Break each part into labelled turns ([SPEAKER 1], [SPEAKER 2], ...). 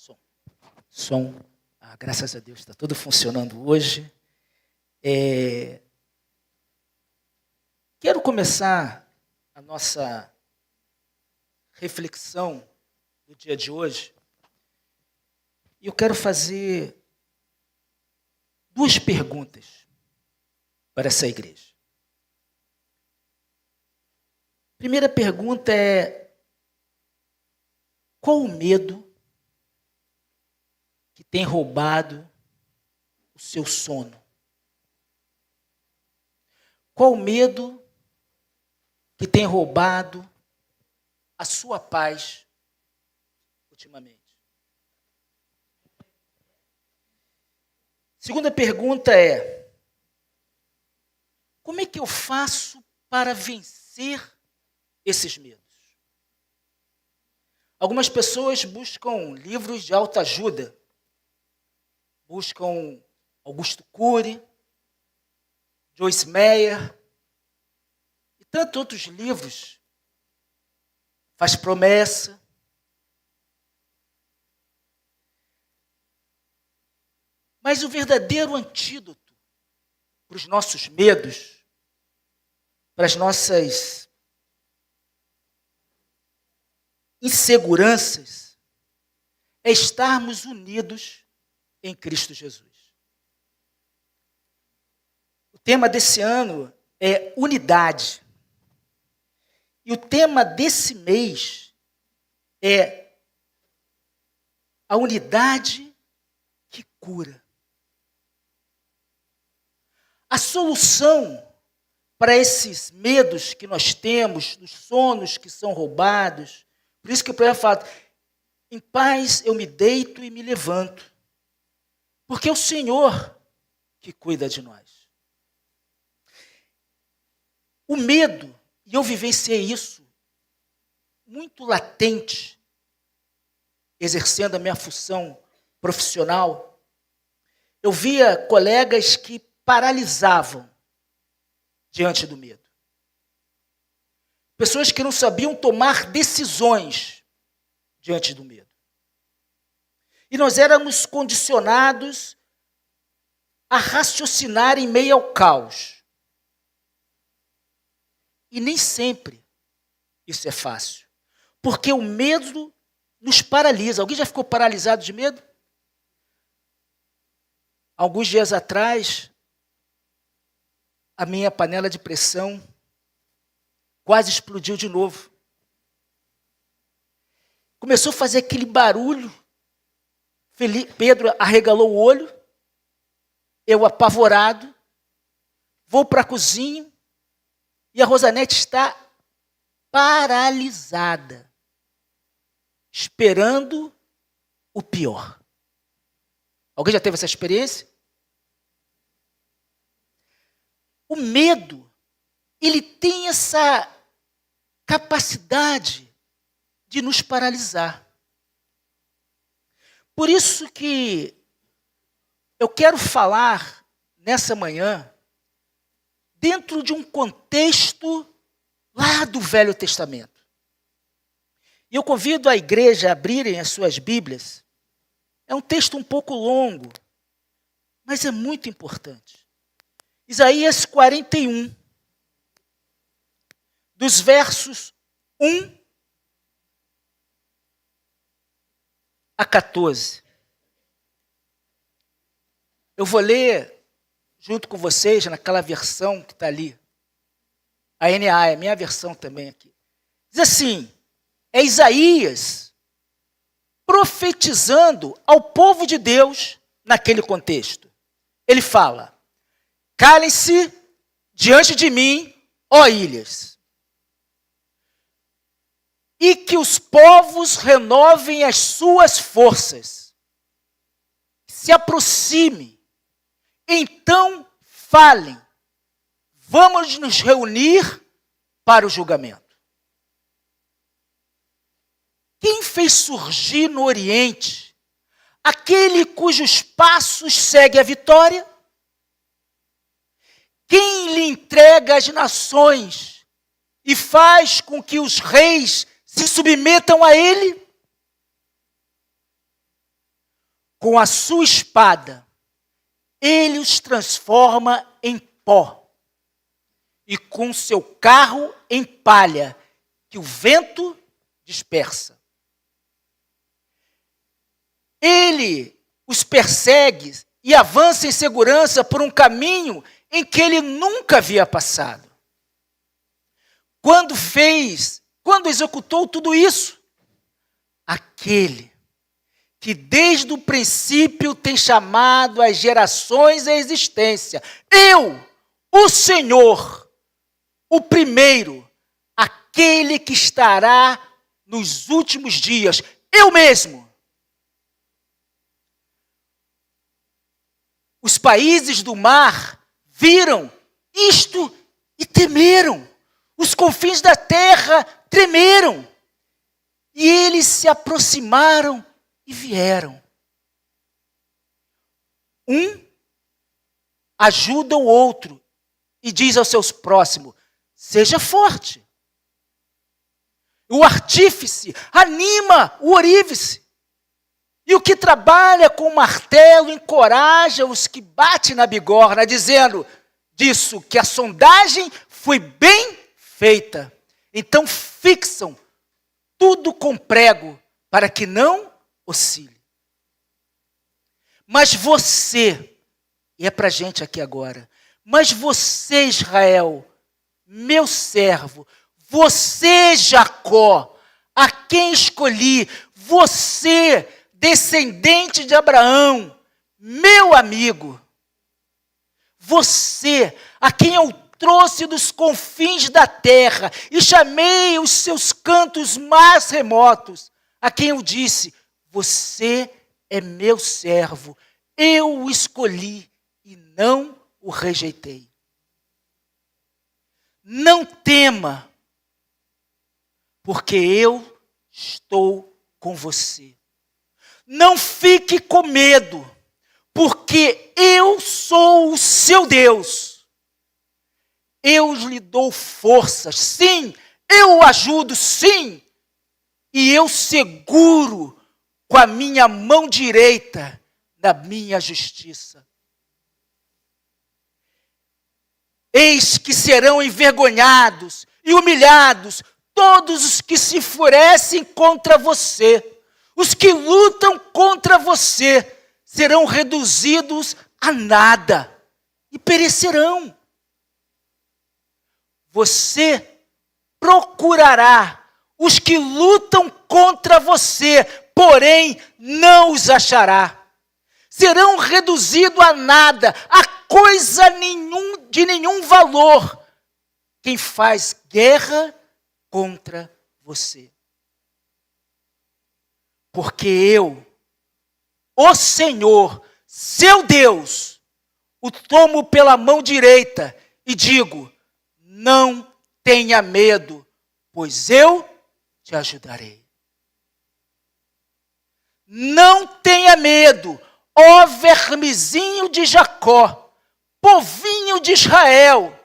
[SPEAKER 1] Som. Som. Graças a Deus está tudo funcionando hoje. Quero começar a nossa reflexão do dia de hoje. E eu quero fazer duas perguntas para essa igreja. Primeira pergunta é: qual o medo que tem roubado o seu sono? Qual o medo que tem roubado a sua paz ultimamente? Segunda pergunta é: como é que eu faço para vencer esses medos? Algumas pessoas buscam livros de autoajuda, buscam Augusto Cury, Joyce Meyer e tantos outros livros. Faz promessa. Mas o verdadeiro antídoto para os nossos medos, para as nossas inseguranças, é estarmos unidos em Cristo Jesus. O tema desse ano é unidade. E o tema desse mês é a unidade que cura. A solução para esses medos que nós temos, dos sonos que são roubados, por isso que o profeta fala: em paz eu me deito e me levanto, porque é o Senhor que cuida de nós. O medo, e eu vivenciei isso, muito latente, exercendo a minha função profissional, eu via colegas que paralisavam diante do medo. Pessoas que não sabiam tomar decisões diante do medo. E nós éramos condicionados a raciocinar em meio ao caos. E nem sempre isso é fácil. Porque o medo nos paralisa. Alguém já ficou paralisado de medo? Alguns dias atrás, a minha panela de pressão quase explodiu de novo. Começou a fazer aquele barulho. Pedro arregalou o olho. Eu, apavorado, vou para a cozinha e a Rosanete está paralisada, esperando o pior. Alguém já teve essa experiência? O medo, ele tem essa capacidade de nos paralisar. Por isso que eu quero falar nessa manhã dentro de um contexto lá do Velho Testamento. E eu convido a igreja a abrirem as suas Bíblias. É um texto um pouco longo, mas é muito importante. Isaías 41, dos versos 1 a 14. Eu vou ler junto com vocês naquela versão que está ali. A NA, é a minha versão também aqui. Diz assim: é Isaías profetizando ao povo de Deus naquele contexto. Ele fala: calem-se diante de mim, ó ilhas, e que os povos renovem as suas forças. Se aproxime, então falem, vamos nos reunir para o julgamento. Quem fez surgir no Oriente aquele cujos passos segue a vitória? Quem lhe entrega as nações e faz com que os reis se submetam a ele? com a sua espada, ele os transforma em pó, e com seu carro em palha, que o vento dispersa. Ele os persegue e avança em segurança por um caminho em que ele nunca havia passado. Quando executou tudo isso, aquele que desde o princípio tem chamado as gerações à existência, eu, o Senhor, o primeiro, aquele que estará nos últimos dias, eu mesmo. Os países do mar viram isto e temeram. Os confins da terra tremeram. E eles se aproximaram e vieram. Um ajuda o outro e diz aos seus próximos: seja forte. O artífice anima o orífice. E o que trabalha com o martelo encoraja os que batem na bigorna, dizendo disso que a sondagem foi bem feita. Então fixam tudo com prego, para que não oscile. Mas você, e é para a gente aqui agora, mas você, Israel, meu servo, você, Jacó, a quem escolhi, você, descendente de Abraão, meu amigo, você, a quem eu trouxe dos confins da terra e chamei os seus cantos mais remotos, a quem eu disse: você é meu servo, eu o escolhi e não o rejeitei. Não tema, porque eu estou com você. Não fique com medo, porque eu sou o seu Deus. Eu lhe dou forças, sim, eu o ajudo, sim, e eu seguro com a minha mão direita da minha justiça. Eis que serão envergonhados e humilhados todos os que se enfurecem contra você. Os que lutam contra você serão reduzidos a nada e perecerão. Você procurará os que lutam contra você, porém não os achará. Serão reduzidos a nada, a coisa de nenhum valor, quem faz guerra contra você. Porque eu, o Senhor, seu Deus, o tomo pela mão direita e digo: não tenha medo, pois eu te ajudarei. Não tenha medo, ó vermezinho de Jacó, povinho de Israel,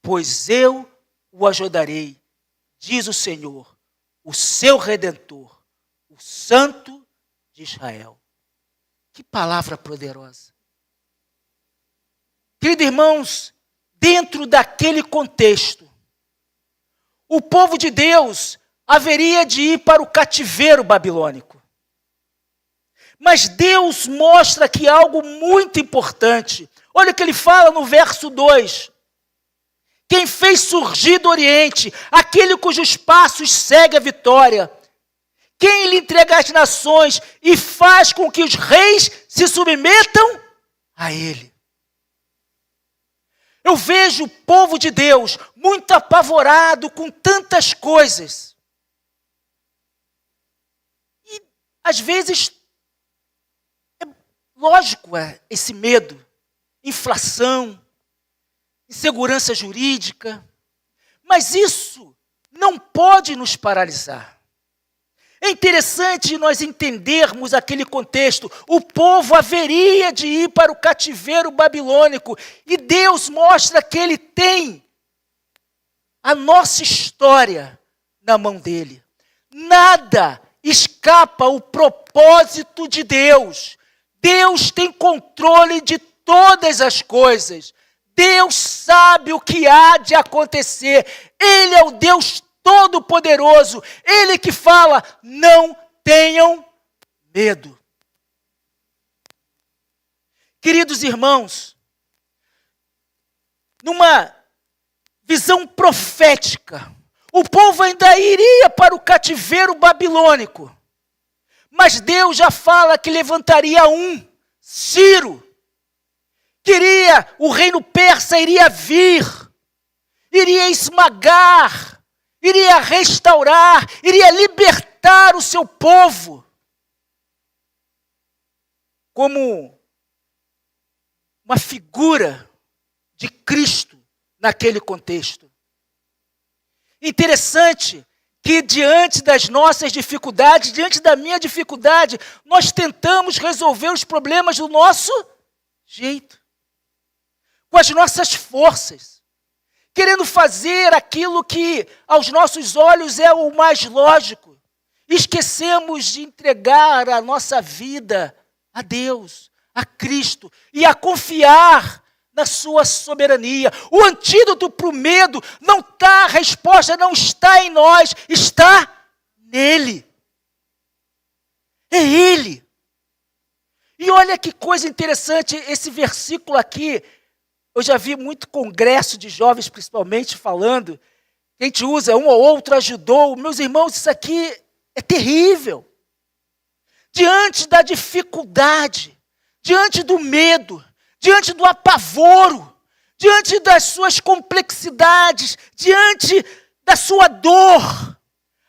[SPEAKER 1] pois eu o ajudarei, diz o Senhor, o seu Redentor, o Santo de Israel. Que palavra poderosa. Queridos irmãos, dentro daquele contexto, o povo de Deus haveria de ir para o cativeiro babilônico. Mas Deus mostra aqui algo muito importante. Olha o que ele fala no verso 2. Quem fez surgir do Oriente, aquele cujos passos segue a vitória. Quem lhe entrega as nações e faz com que os reis se submetam a ele. Eu vejo o povo de Deus muito apavorado com tantas coisas. E, às vezes, é lógico esse medo. Inflação, insegurança jurídica. Mas isso não pode nos paralisar. É interessante nós entendermos aquele contexto. O povo haveria de ir para o cativeiro babilônico. E Deus mostra que Ele tem a nossa história na mão dele. Nada escapa ao propósito de Deus. Deus tem controle de todas as coisas. Deus sabe o que há de acontecer. Ele é o Deus Todo-Poderoso. Ele que fala, não tenham medo. Queridos irmãos, numa visão profética, o povo ainda iria para o cativeiro babilônico. Mas Deus já fala que levantaria um, Ciro. O reino persa iria vir, iria esmagar, iria restaurar, iria libertar o seu povo. Como uma figura de Cristo naquele contexto. Interessante que diante das nossas dificuldades, diante da minha dificuldade, nós tentamos resolver os problemas do nosso jeito, com as nossas forças, querendo fazer aquilo que aos nossos olhos é o mais lógico. Esquecemos de entregar a nossa vida a Deus, a Cristo, e a confiar na sua soberania. O antídoto para o medo não está, a resposta não está em nós, está nele. É Ele. E olha que coisa interessante, esse versículo aqui, eu já vi muito congresso de jovens, principalmente, falando, a gente usa, um ou outro ajudou. Meus irmãos, isso aqui é terrível. Diante da dificuldade, diante do medo, diante do apavoro, diante das suas complexidades, diante da sua dor,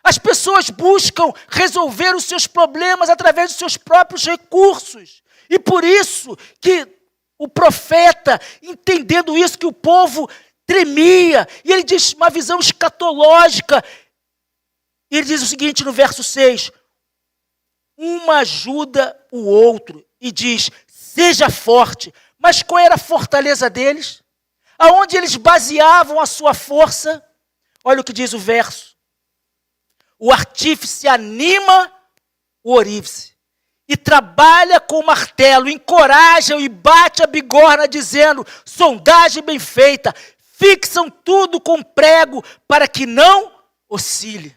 [SPEAKER 1] as pessoas buscam resolver os seus problemas através dos seus próprios recursos. E por isso que o profeta, entendendo isso, que o povo tremia, e ele diz uma visão escatológica, ele diz o seguinte no verso 6, uma ajuda o outro, e diz, seja forte. Mas qual era a fortaleza deles? Aonde eles baseavam a sua força? Olha o que diz o verso. O artífice anima o ourives e trabalha com o martelo, encoraja e bate a bigorna, dizendo, sondagem bem feita, fixam tudo com prego para que não oscile.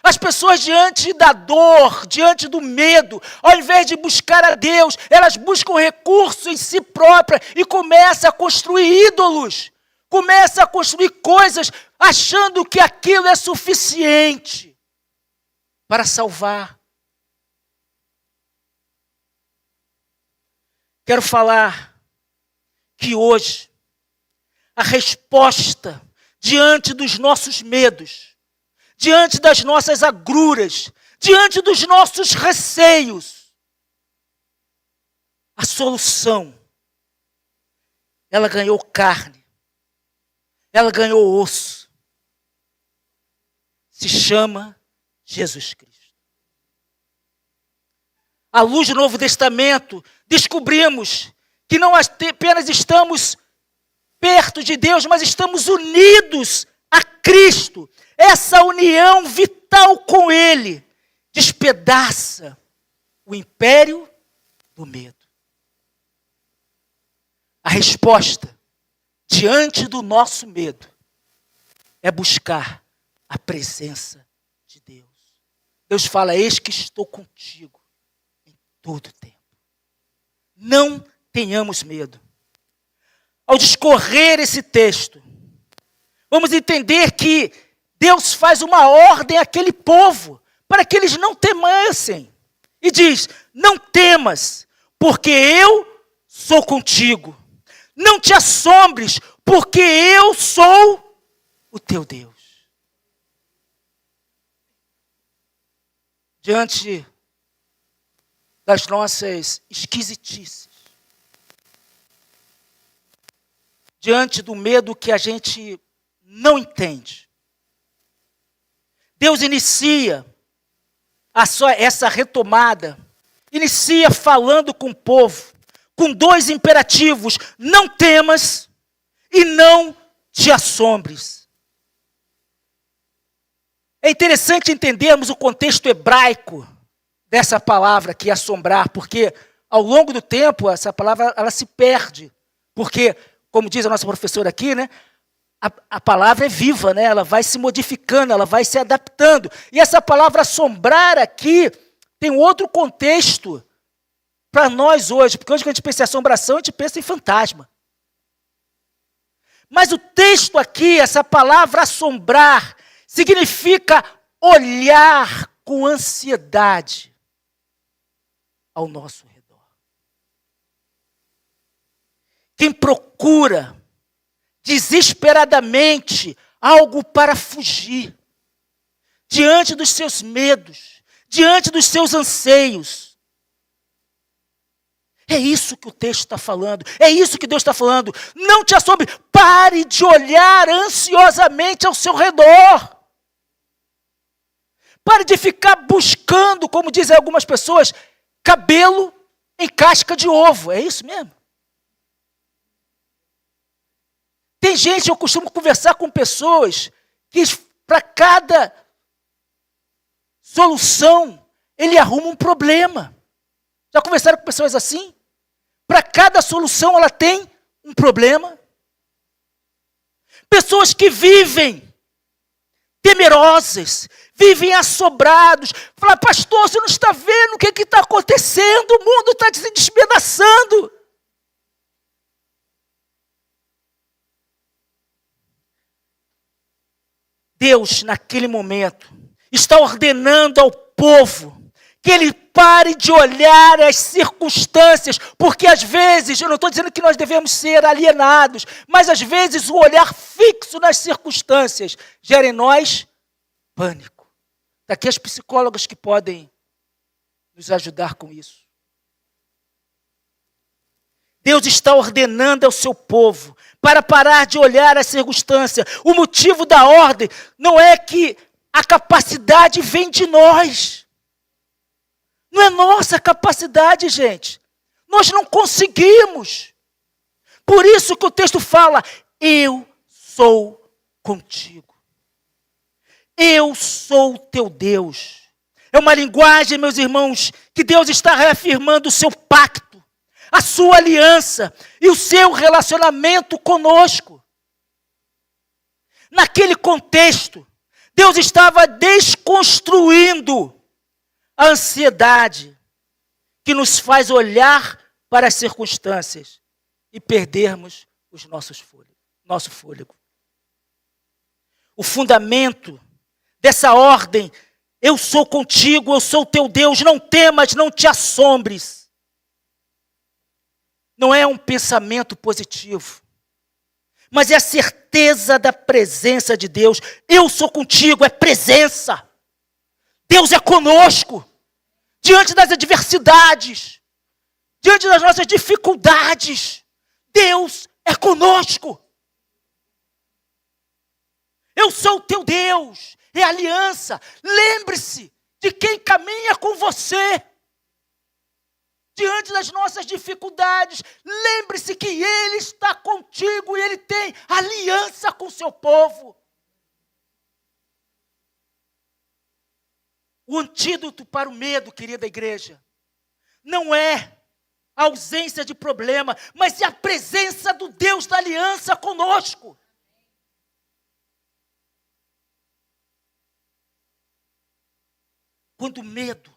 [SPEAKER 1] As pessoas diante da dor, diante do medo, ao invés de buscar a Deus, elas buscam recursos em si próprias e começam a construir ídolos, começam a construir coisas achando que aquilo é suficiente para salvar. Quero falar que hoje a resposta diante dos nossos medos, diante das nossas agruras, diante dos nossos receios, a solução, ela ganhou carne, ela ganhou osso, se chama Jesus Cristo. À luz do Novo Testamento, descobrimos que não apenas estamos perto de Deus, mas estamos unidos a Cristo. Essa união vital com Ele despedaça o império do medo. A resposta diante do nosso medo é buscar a presença de Deus. Deus fala, eis que estou contigo em todo o tempo. Não tenhamos medo. Ao discorrer esse texto, vamos entender que Deus faz uma ordem àquele povo, para que eles não temassem. E diz, não temas, porque eu sou contigo. Não te assombres, porque eu sou o teu Deus. Diante das nossas esquisitices, diante do medo que a gente não entende, Deus inicia essa retomada, inicia falando com o povo, com dois imperativos, não temas e não te assombres. É interessante entendermos o contexto hebraico dessa palavra aqui, assombrar, porque ao longo do tempo, essa palavra ela se perde. Porque, como diz a nossa professora aqui, né, a palavra é viva, né, ela vai se modificando, ela vai se adaptando. E essa palavra assombrar aqui tem um outro contexto para nós hoje. Porque hoje, quando a gente pensa em assombração, a gente pensa em fantasma. Mas o texto aqui, essa palavra assombrar, significa olhar com ansiedade ao nosso redor. Quem procura desesperadamente algo para fugir, diante dos seus medos, diante dos seus anseios. É isso que o texto está falando, é isso que Deus está falando. Não te assombre, pare de olhar ansiosamente ao seu redor. Pare de ficar buscando, como dizem algumas pessoas, cabelo em casca de ovo. É isso mesmo? Tem gente, eu costumo conversar com pessoas que para cada solução ele arruma um problema. Já conversaram com pessoas assim? Para cada solução ela tem um problema. Pessoas que vivem temerosas, vivem assombrados. Fala, pastor, você não está vendo o que está acontecendo? O mundo está se despedaçando. Deus, naquele momento, está ordenando ao povo que ele pare de olhar as circunstâncias, porque às vezes, eu não estou dizendo que nós devemos ser alienados, mas às vezes o olhar fixo nas circunstâncias gera em nós pânico. Daqui as psicólogas que podem nos ajudar com isso. Deus está ordenando ao seu povo para parar de olhar as circunstâncias. O motivo da ordem não é que a capacidade vem de nós. Não é nossa capacidade, gente. Nós não conseguimos. Por isso que o texto fala, eu sou contigo. Eu sou o teu Deus. É uma linguagem, meus irmãos, que Deus está reafirmando o seu pacto, a sua aliança e o seu relacionamento conosco. Naquele contexto, Deus estava desconstruindo a ansiedade que nos faz olhar para as circunstâncias e perdermos nosso fôlego. O fundamento dessa ordem, eu sou contigo, eu sou teu Deus, não temas, não te assombres. Não é um pensamento positivo, mas é a certeza da presença de Deus. Eu sou contigo, é presença. Deus é conosco, diante das adversidades, diante das nossas dificuldades. Deus é conosco. Eu sou o teu Deus, é aliança. Lembre-se de quem caminha com você. Diante das nossas dificuldades, lembre-se que Ele está contigo e Ele tem aliança com o seu povo. O antídoto para o medo, querida igreja, não é a ausência de problema, mas é a presença do Deus da aliança conosco. Quando o medo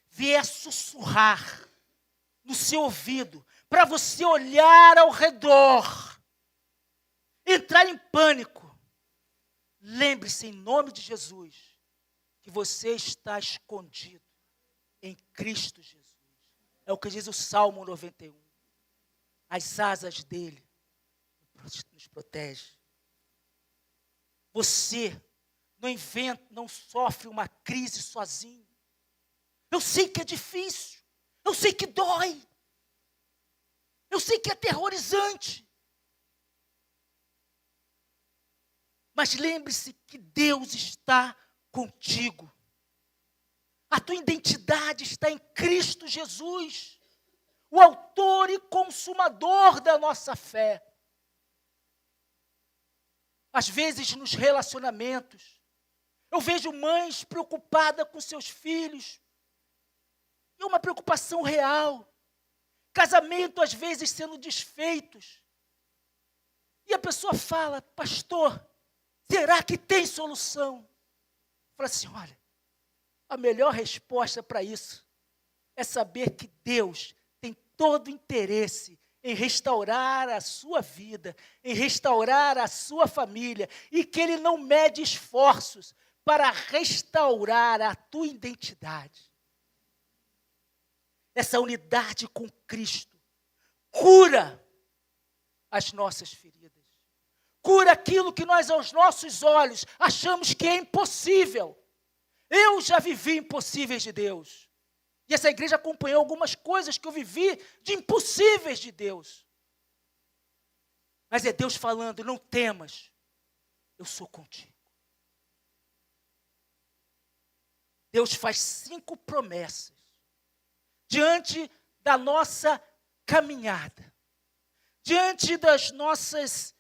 [SPEAKER 1] vier sussurrar no seu ouvido, para você olhar ao redor, entrar em pânico, lembre-se em nome de Jesus, que você está escondido em Cristo Jesus. É o que diz o Salmo 91. As asas dele nos protegem. Você não sofre uma crise sozinho. Eu sei que é difícil. Eu sei que dói. Eu sei que é aterrorizante. Mas lembre-se que Deus está contigo. A tua identidade está em Cristo Jesus, o autor e consumador da nossa fé. Às vezes nos relacionamentos, eu vejo mães preocupadas com seus filhos, E uma preocupação real. Casamento, às vezes, sendo desfeitos. E a pessoa fala, pastor, será que tem solução? Fala assim, olha, a melhor resposta para isso é saber que Deus tem todo o interesse em restaurar a sua vida, em restaurar a sua família, e que Ele não mede esforços para restaurar a tua identidade. Essa unidade com Cristo cura as nossas feridas. Cura aquilo que nós, aos nossos olhos, achamos que é impossível. Eu já vivi impossíveis de Deus. E essa igreja acompanhou algumas coisas que eu vivi de impossíveis de Deus. Mas é Deus falando, não temas, eu sou contigo. Deus faz 5 promessas diante da nossa caminhada, diante das nossas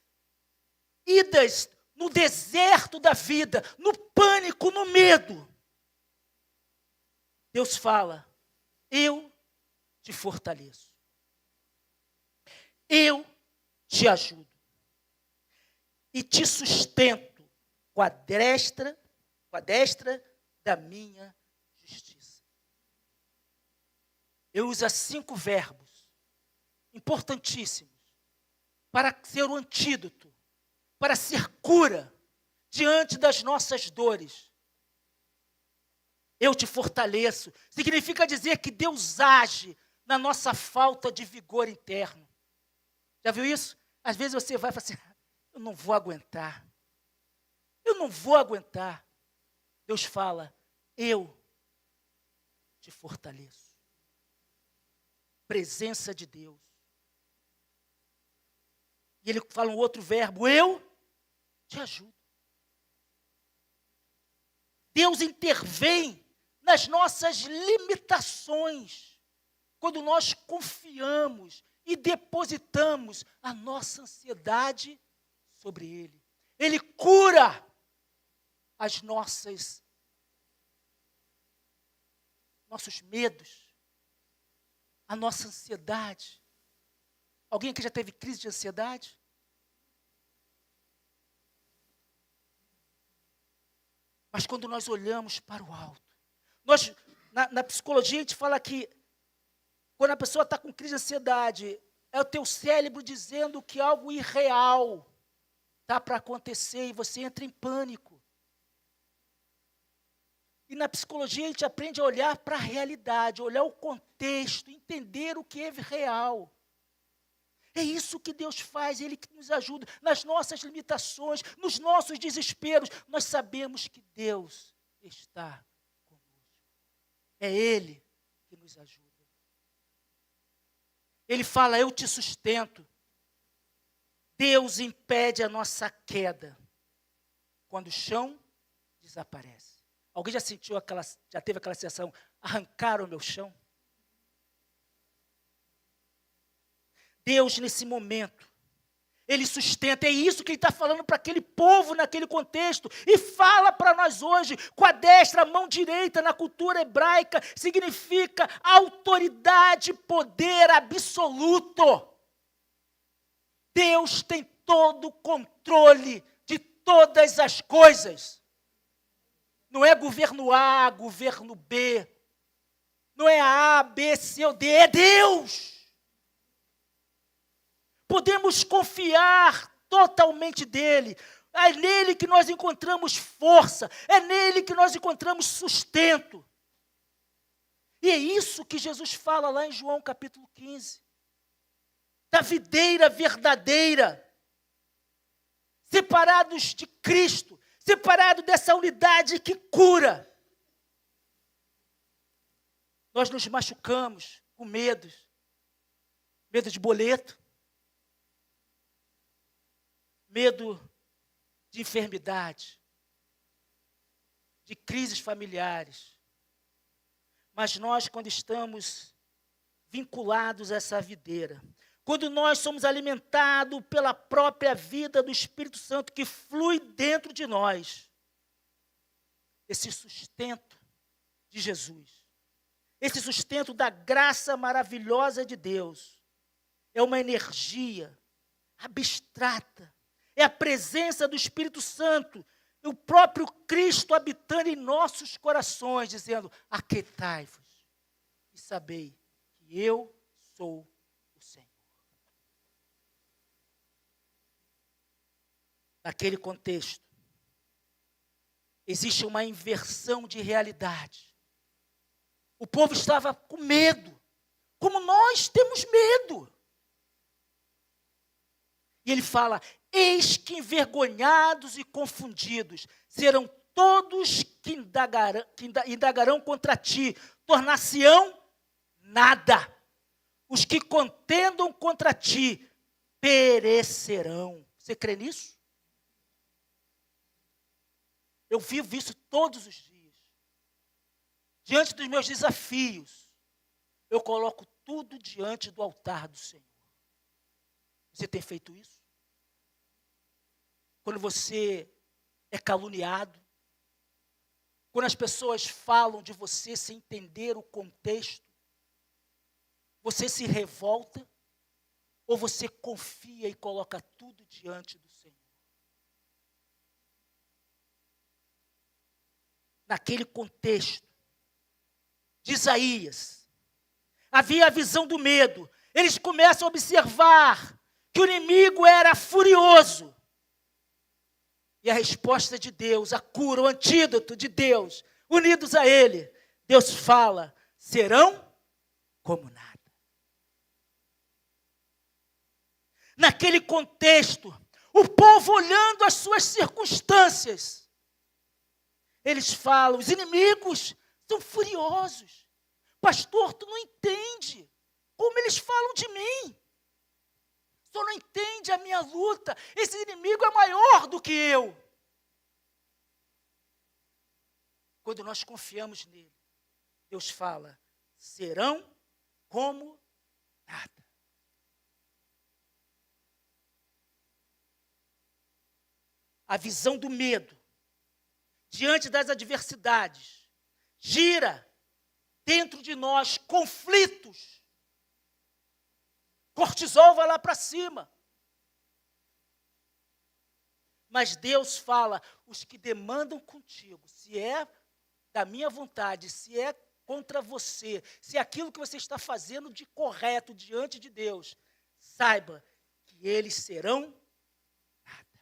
[SPEAKER 1] idas no deserto da vida, no pânico, no medo. Deus fala, eu te fortaleço. Eu te ajudo. E te sustento com a destra da minha justiça. Eu uso 5 verbos importantíssimos para ser o antídoto, para ser cura diante das nossas dores. Eu te fortaleço. Significa dizer que Deus age na nossa falta de vigor interno. Já viu isso? Às vezes você vai e fala assim, eu não vou aguentar. Eu não vou aguentar. Deus fala, eu te fortaleço. Presença de Deus. E ele fala um outro verbo, eu te ajudo. Deus intervém nas nossas limitações, quando nós confiamos e depositamos a nossa ansiedade sobre Ele. Ele cura as nossos medos, a nossa ansiedade. Alguém aqui já teve crise de ansiedade? Mas quando nós olhamos para o alto, na psicologia a gente fala que quando a pessoa está com crise de ansiedade, é o teu cérebro dizendo que algo irreal está para acontecer e você entra em pânico. E na psicologia a gente aprende a olhar para a realidade, olhar o contexto, entender o que é real. É isso que Deus faz, Ele que nos ajuda nas nossas limitações, nos nossos desesperos. Nós sabemos que Deus está conosco. É Ele que nos ajuda. Ele fala, eu te sustento. Deus impede a nossa queda quando o chão desaparece. Alguém já teve aquela sensação, arrancaram o meu chão? Deus, nesse momento, Ele sustenta, é isso que Ele está falando para aquele povo naquele contexto, e fala para nós hoje, com a destra, a mão direita, na cultura hebraica, significa autoridade, poder absoluto. Deus tem todo o controle de todas as coisas. Não é governo A, governo B, não é A, B, C ou D, é Deus. Podemos confiar totalmente nele. É nele que nós encontramos força. É nele que nós encontramos sustento. E é isso que Jesus fala lá em João capítulo 15. Da videira verdadeira. Separados de Cristo. Separados dessa unidade que cura. Nós nos machucamos com medos. Medo de boleto. Medo de enfermidade, de crises familiares. Mas nós, quando estamos vinculados a essa videira, quando nós somos alimentados pela própria vida do Espírito Santo que flui dentro de nós, esse sustento de Jesus, esse sustento da graça maravilhosa de Deus, é uma energia abstrata, é a presença do Espírito Santo, o próprio Cristo habitando em nossos corações, dizendo: aquietai-vos e sabei que eu sou o Senhor. Naquele contexto, existe uma inversão de realidade. O povo estava com medo, como nós temos medo. E ele fala: eis que envergonhados e confundidos serão todos que indagarão contra ti, tornar-se-ão nada. Os que contendam contra ti perecerão. Você crê nisso? Eu vivo isso todos os dias. Diante dos meus desafios, eu coloco tudo diante do altar do Senhor. Você tem feito isso? Quando você é caluniado, quando as pessoas falam de você sem entender o contexto, você se revolta ou você confia e coloca tudo diante do Senhor? Naquele contexto de Isaías, havia a visão do medo. Eles começam a observar que o inimigo era furioso. E a resposta de Deus, a cura, o antídoto de Deus, unidos a Ele, Deus fala: serão como nada. Naquele contexto, o povo olhando as suas circunstâncias, eles falam: os inimigos são furiosos. Pastor, tu não entende como eles falam de mim. Tu não entende a minha luta. Esse inimigo é maior do que eu. Quando nós confiamos nele, Deus fala: serão como nada. A visão do medo diante das adversidades gira dentro de nós conflitos. Cortisol vai lá para cima. Mas Deus fala: os que demandam contigo, se é da minha vontade, se é contra você, se é aquilo que você está fazendo de correto diante de Deus, saiba que eles serão nada.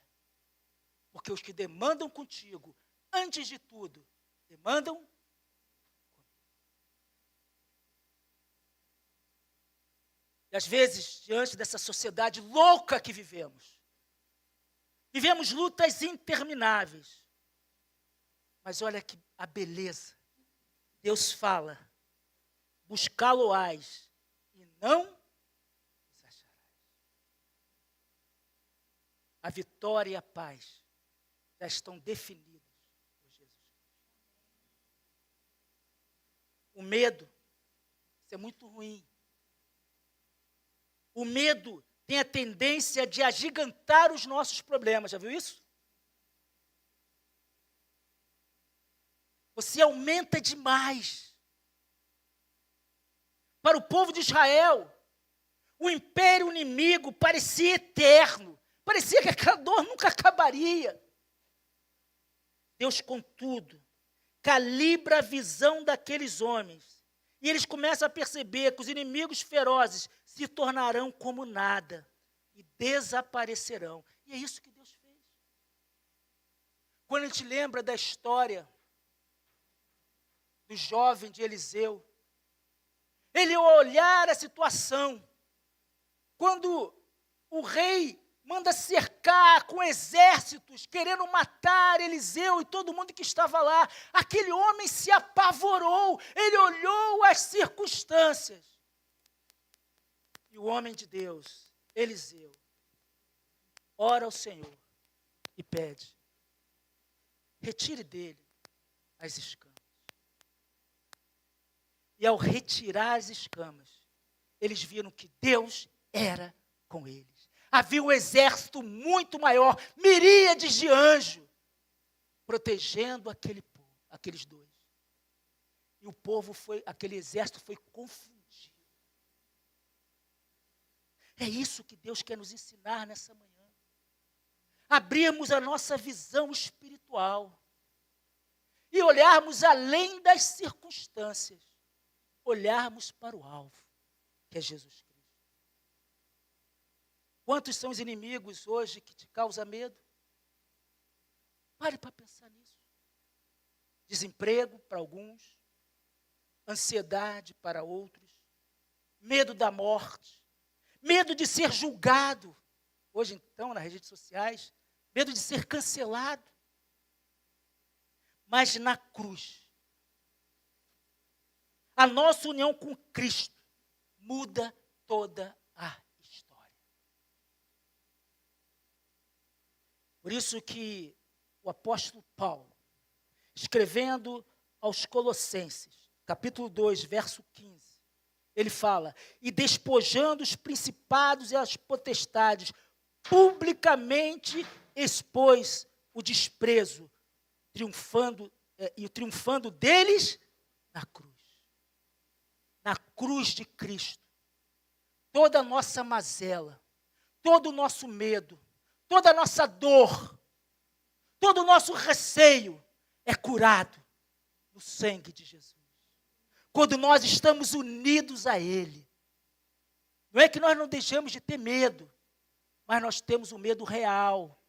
[SPEAKER 1] Porque os que demandam contigo, antes de tudo, demandam comigo. E às vezes, diante dessa sociedade louca que vivemos lutas intermináveis. Mas olha que a beleza. Deus fala: buscá-lo-ás e não os acharás. A vitória e a paz já estão definidas por Jesus Cristo. O medo, isso é muito ruim. O medo tem a tendência de agigantar os nossos problemas. Já viu isso? Você aumenta demais. Para o povo de Israel, o império inimigo parecia eterno. Parecia que aquela dor nunca acabaria. Deus, contudo, calibra a visão daqueles homens. E eles começam a perceber que os inimigos ferozes se tornarão como nada e desaparecerão. E é isso que Deus fez. Quando a gente lembra da história do jovem de Eliseu, ele, ao olhar a situação, quando o rei manda cercar com exércitos, querendo matar Eliseu e todo mundo que estava lá, aquele homem se apavorou, ele olhou as circunstâncias. E o homem de Deus, Eliseu, ora ao Senhor e pede: retire dele as escamas. E ao retirar as escamas, eles viram que Deus era com eles. Havia um exército muito maior, miríades de anjos, protegendo aqueles dois. E o povo aquele exército foi confundido. É isso que Deus quer nos ensinar nessa manhã. Abrirmos a nossa visão espiritual e olharmos além das circunstâncias, olharmos para o alvo, que é Jesus Cristo. Quantos são os inimigos hoje que te causam medo? Pare para pensar nisso. Desemprego para alguns, ansiedade para outros, medo da morte, medo de ser julgado. Hoje, então, nas redes sociais, medo de ser cancelado. Mas na cruz, a nossa união com Cristo muda toda a história. Por isso que o apóstolo Paulo, escrevendo aos Colossenses, capítulo 2, verso 15, ele fala: e despojando os principados e as potestades, publicamente expôs o desprezo, triunfando deles na cruz. Na cruz de Cristo, toda a nossa mazela, todo o nosso medo, toda a nossa dor, todo o nosso receio é curado no sangue de Jesus. Quando nós estamos unidos a Ele. Não é que nós não deixamos de ter medo, mas nós temos o medo real,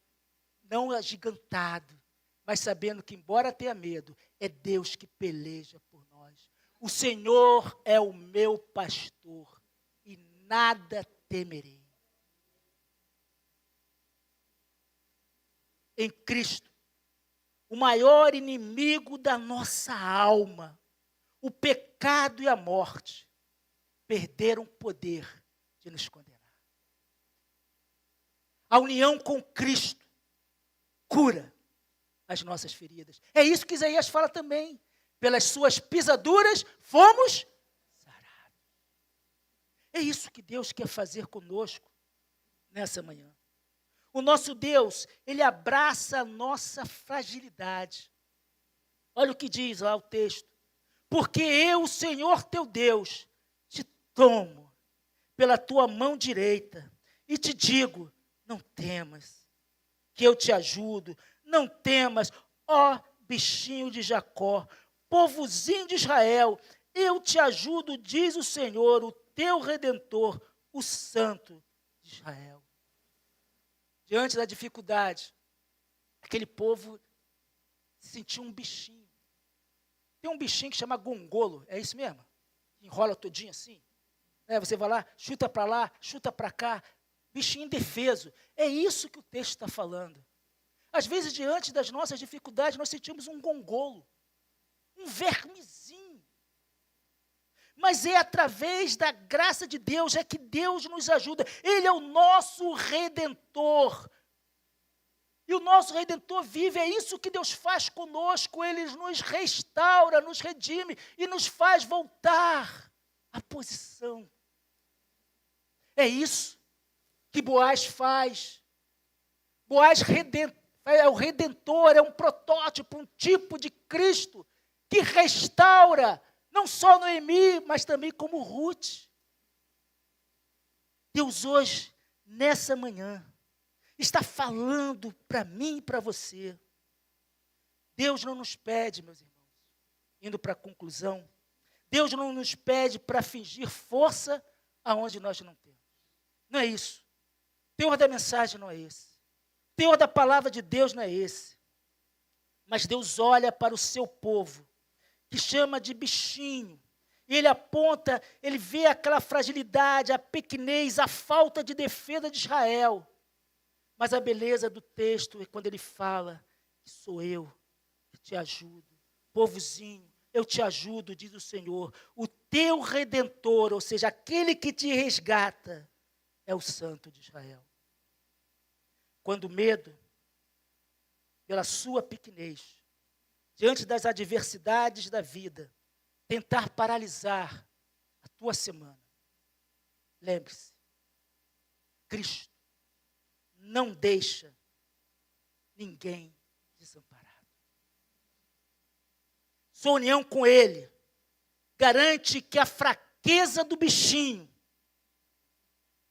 [SPEAKER 1] não agigantado, mas sabendo que, embora tenha medo, é Deus que peleja por nós. O Senhor é o meu pastor e nada temerei. Em Cristo, o maior inimigo da nossa alma, o pecado e a morte, perderam o poder de nos condenar. A união com Cristo cura as nossas feridas. É isso que Isaías fala também. Pelas suas pisaduras fomos sarados. É isso que Deus quer fazer conosco nessa manhã. O nosso Deus, Ele abraça a nossa fragilidade. Olha o que diz lá o texto. Porque eu, o Senhor teu Deus, te tomo pela tua mão direita e te digo: não temas, que eu te ajudo. Não temas, ó bichinho de Jacó, povozinho de Israel, eu te ajudo, diz o Senhor, o teu Redentor, o Santo de Israel. Diante da dificuldade, aquele povo sentiu um bichinho. Tem um bichinho que chama gongolo, é isso mesmo? Enrola todinho assim. Você vai lá, chuta para cá, bichinho indefeso. É isso que o texto está falando. Às vezes, diante das nossas dificuldades, nós sentimos um gongolo, um vermezinho. Mas é através da graça de Deus, é que Deus nos ajuda. Ele é o nosso Redentor. E o nosso Redentor vive, é isso que Deus faz conosco. Ele nos restaura, nos redime e nos faz voltar à posição. É isso que Boaz faz. Boaz é o Redentor, é um protótipo, um tipo de Cristo que restaura, não só Noemi, mas também como Ruth. Deus hoje, nessa manhã, está falando para mim e para você. Deus não nos pede, meus irmãos, indo para a conclusão, Deus não nos pede para fingir força aonde nós não temos. Não é isso. O teor da mensagem não é esse. O teor da palavra de Deus não é esse. Mas Deus olha para o seu povo, que chama de bichinho, e Ele aponta, Ele vê aquela fragilidade, a pequenez, a falta de defesa de Israel. Mas a beleza do texto é quando Ele fala que sou eu que te ajudo. Povozinho, eu te ajudo, diz o Senhor. O teu Redentor, ou seja, aquele que te resgata, é o Santo de Israel. Quando o medo, pela sua pequenez, diante das adversidades da vida, tentar paralisar a tua semana, lembre-se, Cristo não deixa ninguém desamparado. Sua união com Ele garante que a fraqueza do bichinho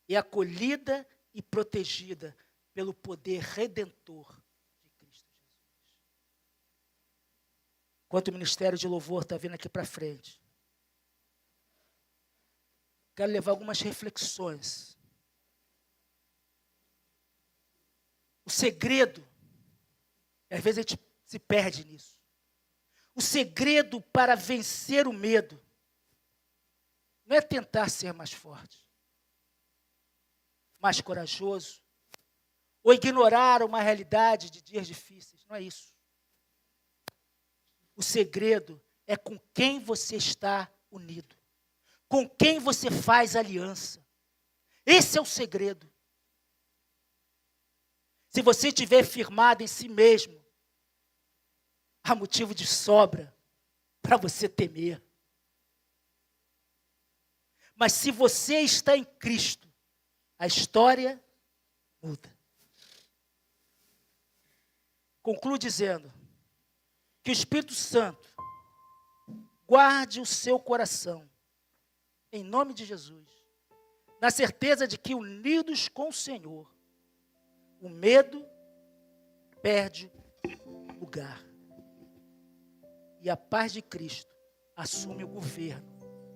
[SPEAKER 1] é acolhida e protegida pelo poder redentor de Cristo Jesus. Enquanto o ministério de louvor está vindo aqui para frente, quero levar algumas reflexões. O segredo, e às vezes a gente se perde nisso, o segredo para vencer o medo não é tentar ser mais forte, mais corajoso, ou ignorar uma realidade de dias difíceis. Não é isso. O segredo é com quem você está unido, com quem você faz aliança. Esse é o segredo. Se você estiver firmado em si mesmo, há motivo de sobra para você temer. Mas se você está em Cristo, a história muda. Concluo dizendo que o Espírito Santo guarde o seu coração, em nome de Jesus, na certeza de que, unidos com o Senhor, o medo perde lugar. E a paz de Cristo assume o governo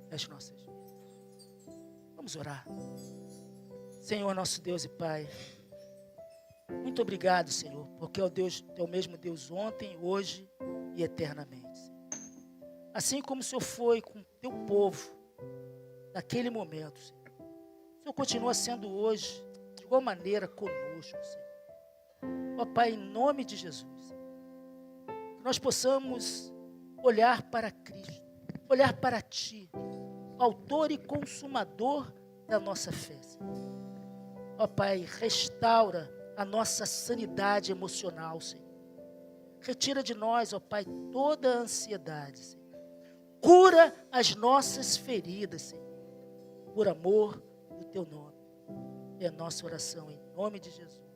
[SPEAKER 1] das nossas vidas. Vamos orar. Senhor, nosso Deus e Pai, muito obrigado, Senhor, porque é o mesmo Deus ontem, hoje e eternamente. Assim como o Senhor foi com o teu povo naquele momento, Senhor, o Senhor continua sendo hoje de igual maneira conosco, Senhor. Ó Pai, em nome de Jesus, que nós possamos olhar para Cristo, olhar para Ti, autor e consumador da nossa fé, Senhor. Ó Pai, restaura a nossa sanidade emocional, Senhor. Retira de nós, ó Pai, toda a ansiedade, Senhor. Cura as nossas feridas, Senhor, por amor do Teu nome. É a nossa oração em nome de Jesus.